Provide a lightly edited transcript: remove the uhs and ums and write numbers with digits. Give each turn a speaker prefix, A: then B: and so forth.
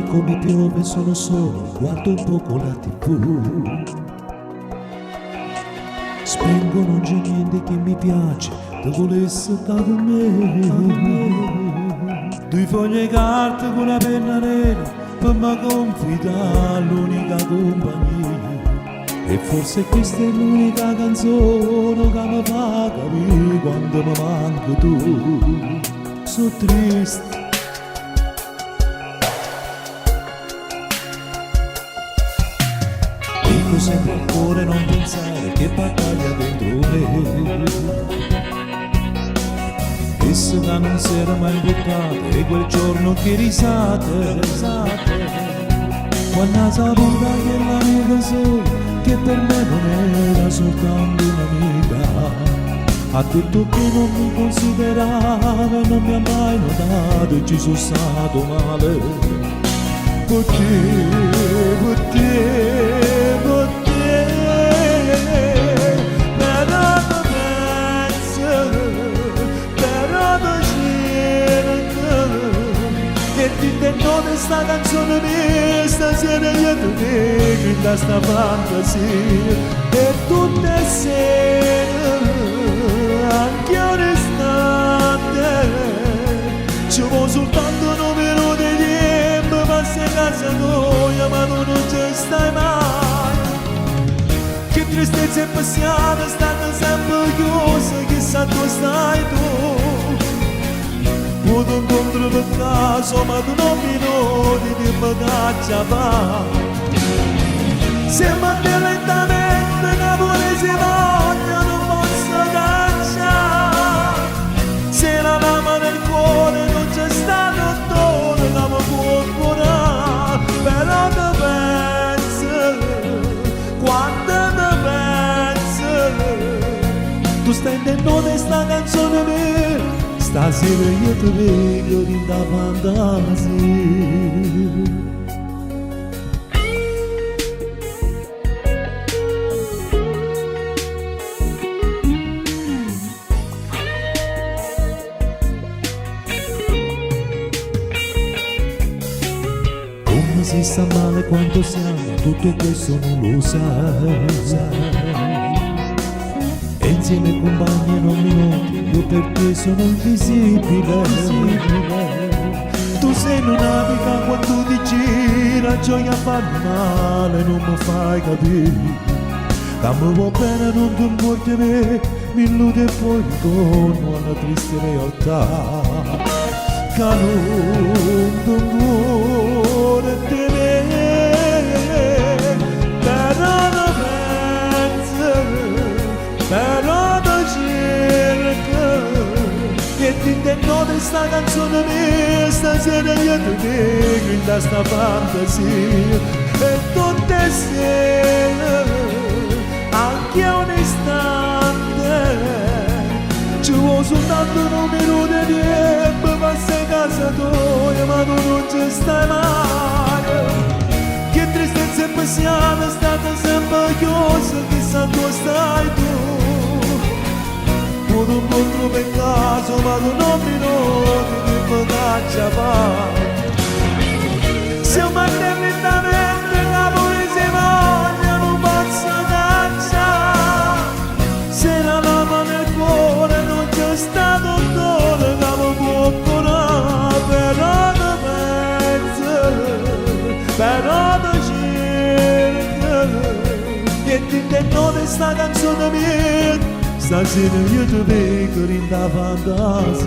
A: come piove sono solo, guardo un poco la TV. Spengo, non c'è niente che mi piace, te volesse stare con me. Due foglie di carta con una penna nera, per me confidare l'unica compagnia. E forse questa è l'unica canzone che mi fa capire quando mi manco tu. Sono triste. Dico sempre al cuore non pensare che battaglia dentro me. Essa che non si era mai buttata e quel giorno che risate. Quando saputa che l'amica sola, che per me non era soltanto un'amica, ha detto che non mi considerava e non mi ha mai notato e ci sono stato male. Per te, però non penso, però non cerco, e ti tengo questa canzone mia, stasera io te grida sta fantasia, e tutte le sere, anche un istante, ci vuole soltanto un numero di tempo, passi a casa tua, ma tu non ci stai mai. Che tristezza e passione stanno sempre chiuse, chissà dove stai tu. Io ti incontro per caso, ma tu non mi noti di bagaglia va. Se mandi lentamente che pure si voglia non posso cacciare. Se la lama nel cuore non c'è stato dono che mi può curare. Però ti penso, quando ti penso, tu stai intendendo questa canzone mia. Stasera io ti vedo in da fantasia. Come si sta male quanto siamo, tutto questo non lo sai. E insieme ai compagni non mi noti, io per te sono invisibile. Tu sei un'amica quando ti gira, gioia fa male, non mi fai capire. Da me va bene non ti importi me, mi illude e poi ritorno alla triste realtà. Che non ti vuole tenere, però non penso, però non cerco, e ti intendo questa canzone mia, stasera io ti vedo in questa fantasia, e tutte le sere, anche un istante, ci vuole soltanto un numero di tempo, passi a casa tua, ma tu non ci stai mai. Che tristezza e passione state sempre chiuse, chissà dove stai tu. Tu non incontro per caso, ma tu non mi noti che mi caccia va. Se io mando lentamente la pure si voglia non posso cacciare. Se la lama nel cuore non c'è stato un dono che mi può curare. Però ti penso, però ti cerco, e ti intendo questa canzone mia. Stasera io ti vedo in da fantasia.